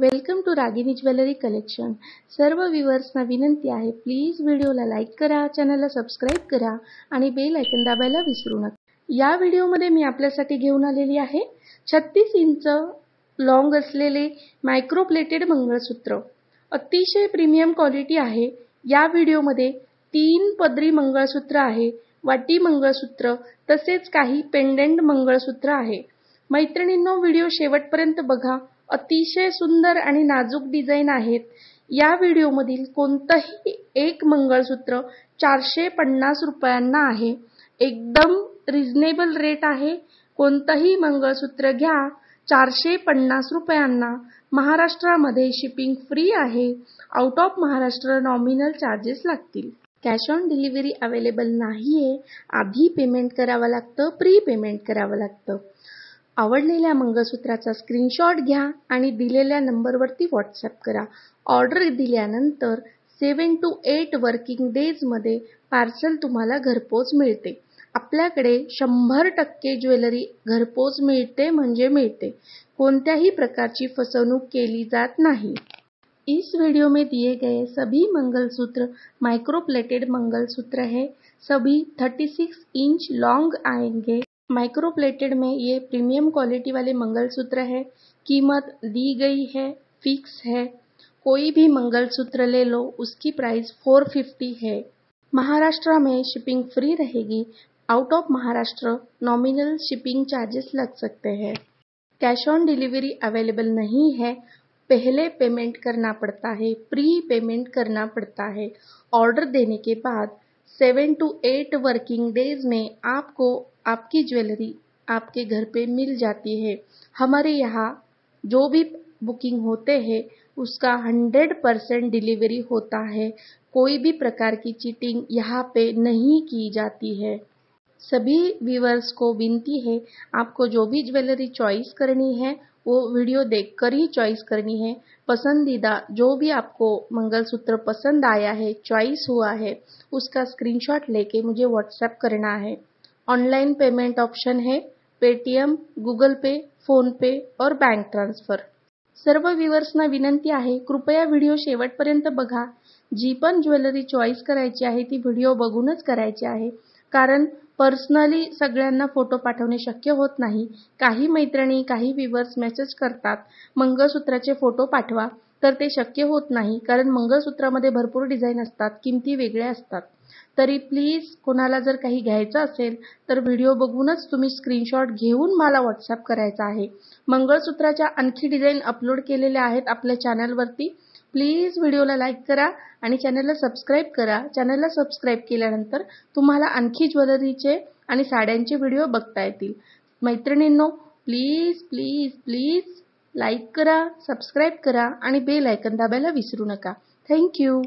Welcome to Ragini jewellery collection. सर्व व्ह्यूअर्सना विनंती आहे, प्लीज व्हिडिओला लाईक करा, चॅनलला सबस्क्राईब करा आणि बेल आयकॉन दाबायला विसरू नका। या व्हिडिओमध्ये मी आपल्यासाठी घेऊन आलेली आहे 36 इंच लॉंग असलेले मायक्रो प्लेटेड मंगळसूत्र। अतिशय प्रीमियम क्वालिटी आहे। या व्हिडिओमध्ये 3 पदरी मंगळसूत्र आहे, वाटी मंगळसूत्र तसेच काही पेंडेंट मंगळसूत्र आहे। मैत्रिणींनो, व्हिडिओ शेवटपर्यंत बघा। अतिशय सुंदर आणि नाजूक डिझाइन आहेत। या व्हिडिओमधील कोणतंही एक मंगळसूत्र 450 रुपयांना आहे। एकदम रिझनेबल रेट आहे। कोणतंही मंगळसूत्र घ्या 450 रुपयांना। महाराष्ट्रामध्ये शिपिंग फ्री आहे। Out of Maharashtra nominal charges लागतील। कॅश ऑन डिलिव्हरी अवेलेबल नाहीये। आधी पेमेंट करावं लागतं, प्री पेमेंट करावं लागतं। आवडलेल्या मंगळसूत्राचा स्क्रीनशॉट घ्या आणि दिलेल्या नंबरवरती व्हॉट्सअप करा। ऑर्डर दिल्यानंतर 7 to 8 वर्किंग डेज मध्ये पार्सल तुम्हाला घरपोच मिळते। आपल्याकडे 100% ज्वेलरी घरपोच मिळते म्हणजे मिळते। कोणत्याही प्रकारची फसवणूक केली जात नहीं। इस वीडियो में दिए गए सभी मंगलसूत्र माइक्रो प्लेटेड मंगलसूत्र है। सभी 36 इंच लॉन्ग आएंगे। माइक्रो प्लेटेड में ये प्रीमियम क्वालिटी वाले मंगलसूत्र है। कीमत दी गई है, फिक्स है। कोई भी मंगलसूत्र ले लो, उसकी प्राइस 450 है। महाराष्ट्र में शिपिंग फ्री रहेगी। Out of Maharashtra nominal shipping charges लग सकते हैं। कैश ऑन डिलीवरी अवेलेबल नहीं है। पहले पेमेंट करना पड़ता है, प्री पेमेंट करना पड़ता है। ऑर्डर देने के बाद 7 to 8 वर्किंग डेज में आपको आपकी ज्वेलरी आपके घर पे मिल जाती है। हमारे यहाँ जो भी बुकिंग होते हैं उसका 100% डिलीवरी होता है। कोई भी प्रकार की चीटिंग यहाँ पे नहीं की जाती है। सभी व्यूअर्स को विनती है, आपको जो भी ज्वेलरी चॉइस करनी है वो वीडियो देखकर ही चॉइस करनी है। पसंदीदा जो भी आपको मंगलसूत्र पसंद आया है, चॉइस हुआ है, उसका स्क्रीनशॉट लेके मुझे व्हाट्सएप करना है। ऑनलाइन पेमेंट ऑप्शन है, पेटीएम, गूगल पे, फोन पे और बैंक ट्रान्सफर। सर्व व्ह्यूअर्सना विनंती आहे, कृपया व्हिडिओ शेवटपर्यंत बघा। जी पण ज्वेलरी चॉईस करायची आहे ती व्हिडिओ बघूनच करायची आहे, कारण पर्सनली सगळ्यांना फोटो पाठवणे शक्य होत नाही। काही मैत्रिणी, काही व्ह्यूअर्स मेसेज करतात, मंगळसूत्राचे फोटो पाठवा, तर ते शक्य होत नाही, कारण मंगळसूत्रामध्ये भरपूर डिझाइन असतात, किमती वेगळ्या असतात। तरी प्लीज कोणाला जर काही घ्यायचं असेल तर व्हिडिओ बघूनच तुम्ही स्क्रीनशॉट घेऊन मला व्हॉट्सअप करायचा आहे। मंगळसूत्राच्या आणखी डिझाइन अपलोड केलेल्या आहेत आपल्या चॅनलवरती। प्लीज व्हिडिओला लाईक करा आणि चॅनलला सबस्क्राईब करा। चॅनलला सबस्क्राईब केल्यानंतर तुम्हाला आणखी ज्वेलरीचे आणि साड्यांचे व्हिडिओ बघता येतील। मैत्रिणींनो, प्लीज प्लीज प्लीज लाईक करा, सबस्क्राईब करा आणि बेल आयकॉन दाबायला विसरू नका। Thank you.